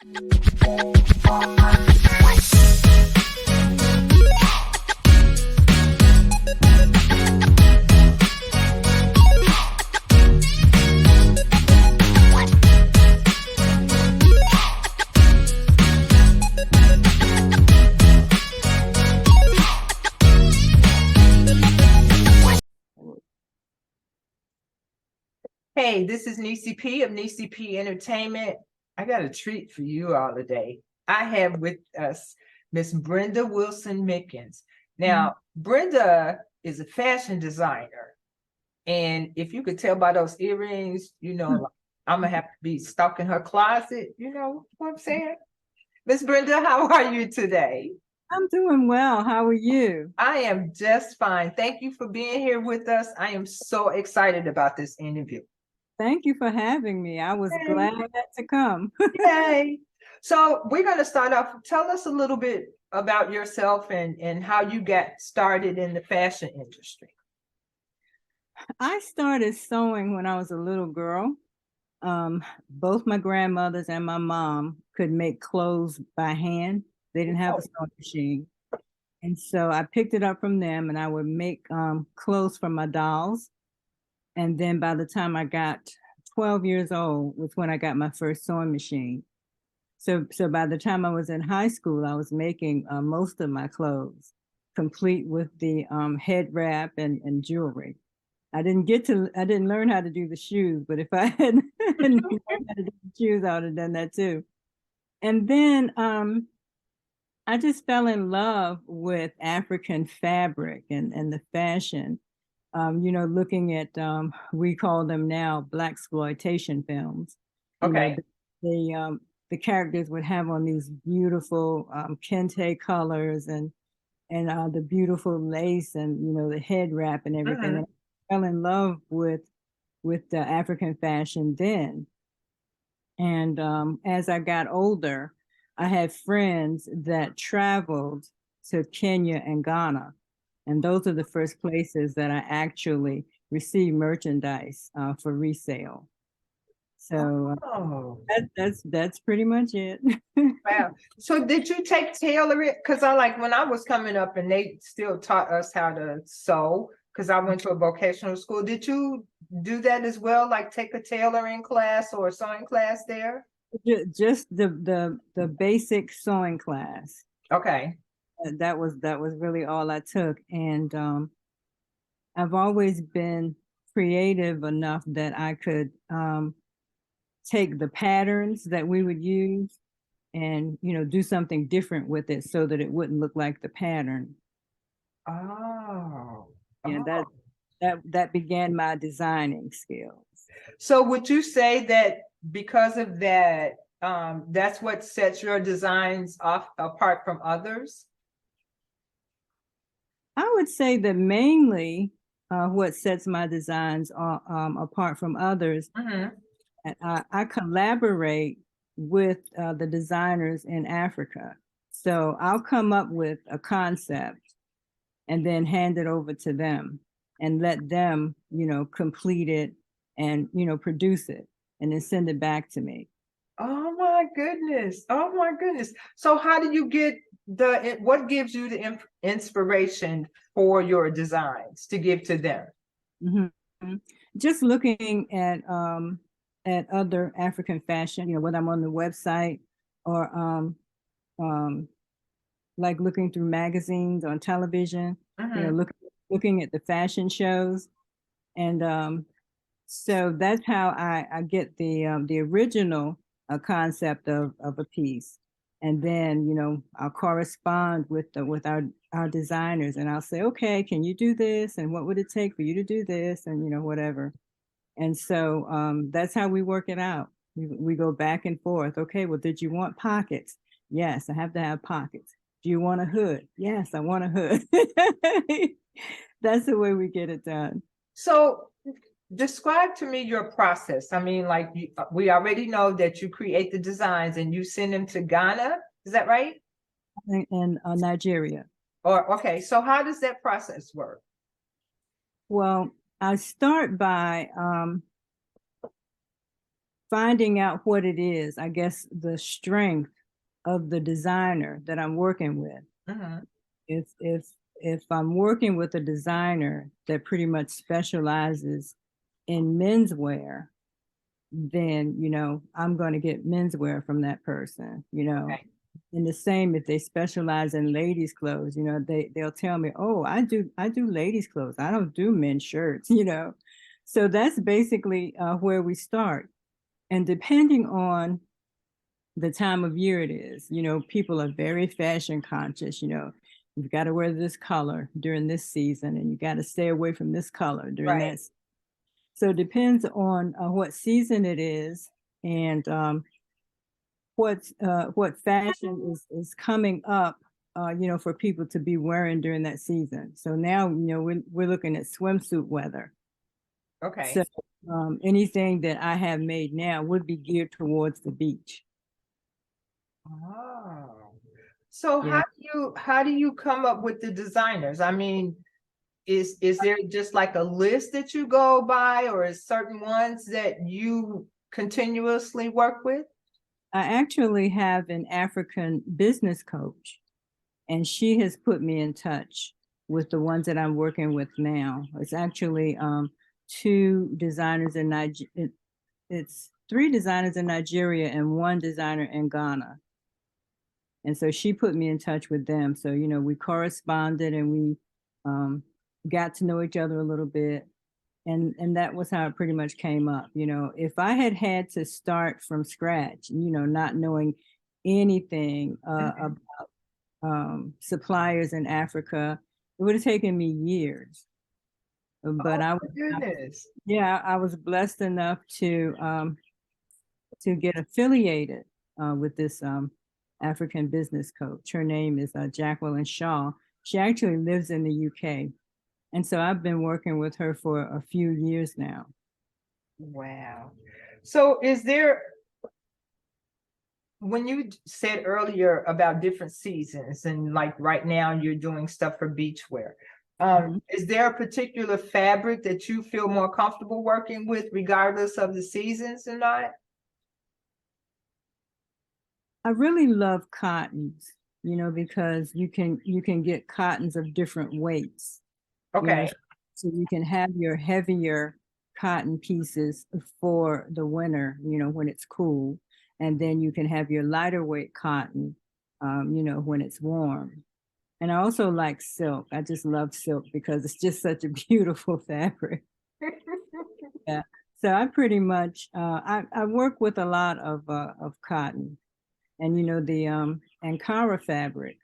Hey, this is Nessyp of Nessyp Entertainment. I got a treat for you all today. I have with us Miss Brenda Wilson Mickens. Now, Brenda is a fashion designer. And if you could tell by those earrings, I'm gonna have to be stalking her closet. You know what I'm saying? Miss Brenda, how are you today? I'm doing well. How are you? I am just fine. Thank you for being here with us. I am so excited about this interview. Thank you for having me. I was glad to come. Yay. So we're going to start off. Tell us a little bit about yourself and how you got started in the fashion industry. I started sewing when I was a little girl. Both my grandmothers and my mom could make clothes by hand. They didn't have a sewing machine. And so I picked it up from them, and I would make clothes for my dolls. And then by the time I got 12 years old was when I got my first sewing machine. So by the time I was in high school, I was making most of my clothes, complete with the head wrap and jewelry. I didn't learn how to do the shoes, but if I had learned how to do the shoes, I would have done that too. And then I just fell in love with African fabric and the fashion. Looking at, we call them now blaxploitation films. Okay. The characters would have on these beautiful kente colors and the beautiful lace and, the head wrap and everything. And I fell in love with the African fashion then. And as I got older, I had friends that traveled to Kenya and Ghana. And those are the first places that I actually received merchandise for resale. So that's pretty much it. Wow. So did you take tailoring? Because when I was coming up and they still taught us how to sew, because I went to a vocational school. Did you do that as well? Like take a tailoring class or a sewing class there? Just the basic sewing class. Okay. That was really all I took. And I've always been creative enough that I could take the patterns that we would use and do something different with it so that it wouldn't look like the pattern. Oh. Yeah, that began my designing skills. So would you say that because of that, that's what sets your designs off apart from others? I would say that mainly what sets my designs apart from others, I collaborate with the designers in Africa. So I'll come up with a concept and then hand it over to them and let them, complete it and, produce it and then send it back to me. Oh my goodness. Oh my goodness. So how do you get what gives you the inspiration for your designs to give to them? Just looking at other African fashion, whether I'm on the website or like looking through magazines on television, looking at the fashion shows. And so that's how I get the original concept of a piece. And then, I'll correspond with our designers and I'll say, okay, can you do this? And what would it take for you to do this? And, whatever. And so that's how we work it out. We go back and forth. Okay, well, did you want pockets? Yes, I have to have pockets. Do you want a hood? Yes, I want a hood. That's the way we get it done. So describe to me your process. I mean, we already know that you create the designs and you send them to Ghana. Is that right? And Nigeria. Okay, so how does that process work? Well, I start by finding out what it is, I guess the strength of the designer that I'm working with. Mhm. If I'm working with a designer that pretty much specializes in menswear, then I'm going to get menswear from that person. Okay. And the same if they specialize in ladies' clothes, they'll tell me, oh, I do ladies' clothes. I don't do men's shirts. So that's basically where we start. And depending on the time of year it is, people are very fashion conscious. You've got to wear this color during this season, and you got to stay away from this color during Right. that. So it depends on what season it is, and what fashion is coming up, for people to be wearing during that season. So now, we're looking at swimsuit weather. Okay. So anything that I have made now would be geared towards the beach. Oh. So Yeah. how do you come up with the designers? I mean, is there just like a list that you go by, or is certain ones that you continuously work with? I actually have an African business coach, and she has put me in touch with the ones that I'm working with now. It's actually two designers in Nigeria. It's three designers in Nigeria and one designer in Ghana. And so she put me in touch with them. So, we corresponded, and we got to know each other a little bit. And that was how it pretty much came up. If I had to start from scratch, not knowing anything Mhm. about suppliers in Africa, it would have taken me years. But Oh my goodness. yeah, I was blessed enough to get affiliated with this African business coach. Her name is Jacqueline Shaw. She actually lives in the UK. And so I've been working with her for a few years now. Wow. So is there, when you said earlier about different seasons and like right now you're doing stuff for beachwear, Mhm. is there a particular fabric that you feel more comfortable working with regardless of the seasons or not? I really love cottons, because you can get cottons of different weights. Okay. So you can have your heavier cotton pieces for the winter, when it's cool. And then you can have your lighter weight cotton, when it's warm. And I also like silk. I just love silk because it's just such a beautiful fabric. Yeah. So I pretty much I work with a lot of cotton, and the Ankara fabric,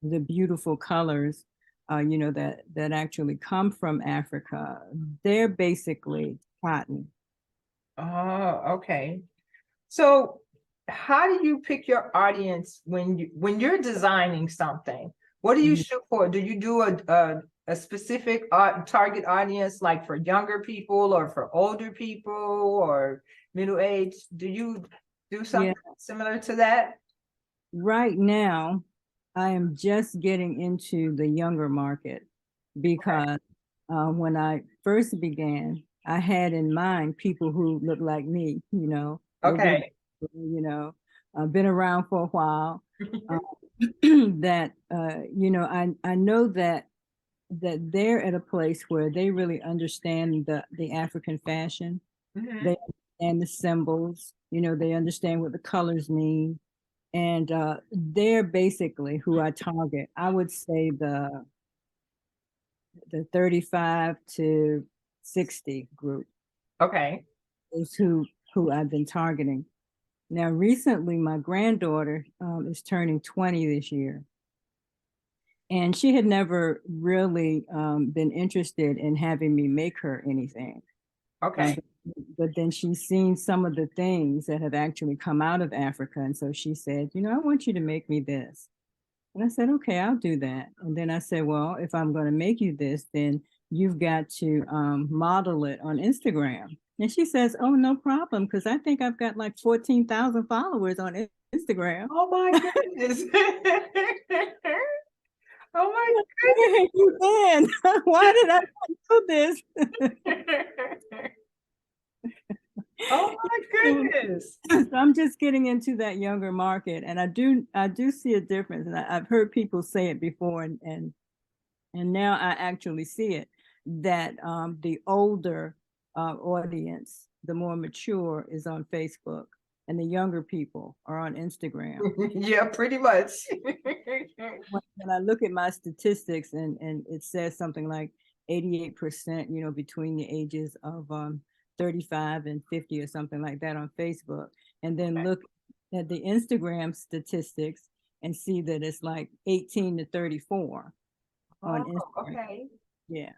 the beautiful colors, that actually come from Africa. They're basically cotton. Oh, okay. So how do you pick your audience when you're designing something? What do you Mhm. shoot for? Do you do a specific target audience like for younger people or for older people or middle age? Do you do Yeah. something similar to that? Right now, I am just getting into the younger market Okay. because when I first began, I had in mind people who look like me, older, Okay. been around for a while. Uh, that I know that they're at a place where they really understand the African fashion. Mhm. They understand the symbols, they understand what the colors mean. And they're basically who I target. I would say the 35 to 60 group Okay. is who I've been targeting. Now, recently, my granddaughter is turning 20 this year, and she had never really been interested in having me make her anything. Uh, Okay. but then she's seen some of the things that have actually come out of Africa, and so she said, I want you to make me this. And I said, okay, I'll do that. And then I said, well, if I'm going to make you this, then you've got to model it on Instagram. And she says, oh, no problem, because I think I've got like 14,000 followers on Instagram. Oh my goodness. Oh my Hey, you can. Why did I not do this? goodness. Oh my goodness. So I'm just getting into that younger market, and I do see a difference, and I've heard people say it before, and now I actually see it, that the older audience, the more mature, is on Facebook, and the younger people are on Instagram. Yeah, pretty much. When I look at my statistics, and it says something like 88%, between the ages of 35 and 50 or something like that on Facebook, and then look at the Instagram statistics and see that it's like 18 to 34 on Oh, Instagram. okay. Yeah.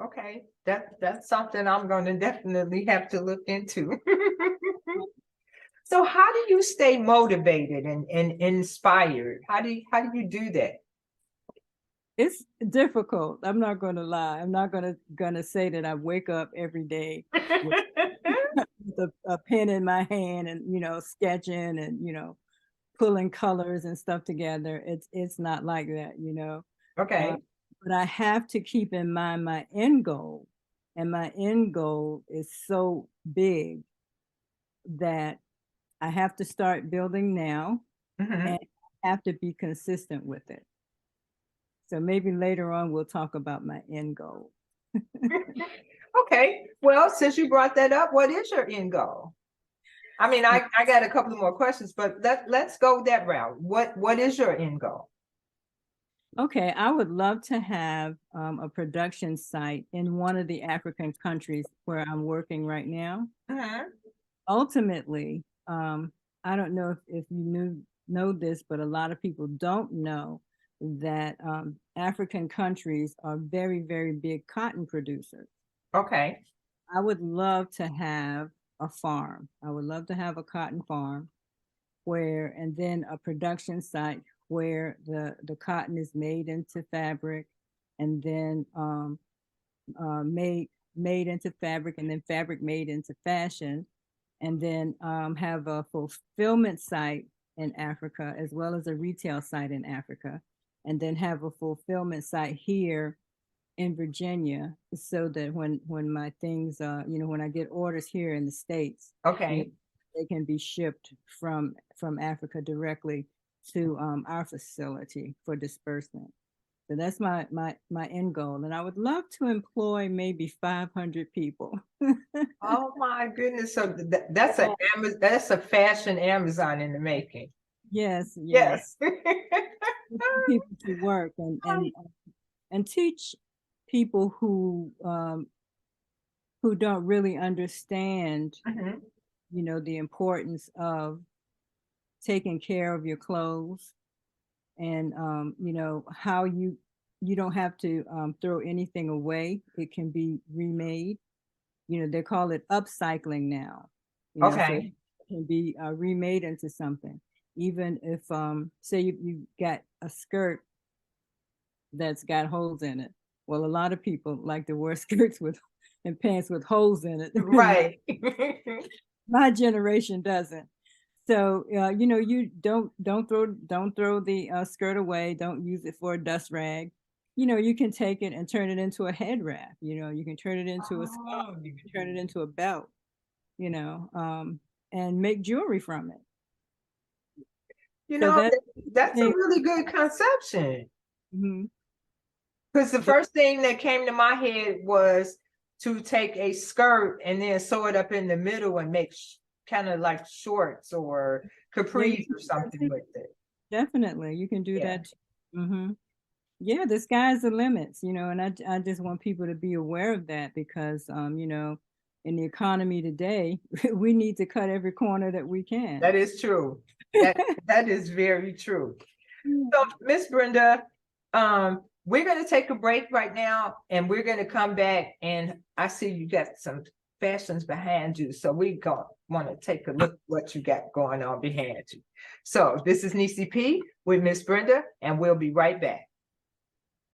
Okay. That's something I'm gonna definitely have to look into. So how do you stay motivated and inspired? How do you do that? It's difficult. I'm not going to lie. I'm not gonna say that I wake up every day with a pen in my hand and sketching and pulling colors and stuff together. It's not like that. Okay. But I have to keep in mind my end goal, and my end goal is so big that I have to start building now, Mhm. and have to be consistent with it. So maybe later on we'll talk about my end goal. Okay. Well, since you brought that up, what is your end goal? I mean, I got a couple of more questions, but let's go that route. What is your end goal? Okay, I would love to have a production site in one of the African countries where I'm working right now. Mhm. Ultimately, I don't know if you know this, but a lot of people don't know that African countries are very, very big cotton producers. Okay. I would love to have a farm. I would love to have a cotton farm and then a production site where the cotton is made into fabric, and then made into fabric, and then fabric made into fashion, and then have a fulfillment site in Africa as well as a retail site in Africa, and then have a fulfillment site here in Virginia, so that when my things, when I get orders here in the States, Okay. they can be shipped from Africa directly to our facility for disbursement. So that's my end goal, and I would love to employ maybe 500 people. Oh my goodness. So that's a fashion Amazon in the making. Yes, yes. Yes. People to work, and teach people who don't really understand, Mhm. the importance of taking care of your clothes, and how you don't have to throw anything away. It can be remade. They call it upcycling now. So it Okay. can be remade into something. Even if say you got a skirt that's got holes in it. Well, a lot of people like to wear skirts and pants with holes in it. Right. My generation doesn't. So you don't throw the skirt away. Don't use it for a dust rag. You can take it and turn it into a head wrap. You can turn it into a scarf. You can turn it into a belt. You know, and make jewelry from it. You So know, that's a thing. really good conception. Mhm. Because the first thing that came to my head was to take a skirt and then sew it up in the middle and make kind of like shorts or Yeah, you capris can or do that something too. with it. Definitely, you can do Yeah. that. Hmm. Yeah, the sky's the limits, and I just want people to be aware of that, because in the economy today, we need to cut every corner that we can. That is true. That is very true. So, Miss Brenda, we're going to take a break right now, and we're going to come back. And I see you got some fashions behind you, so we want to take a look at what you got going on behind you. So, this is Nessyp with Miss Brenda, and we'll be right back.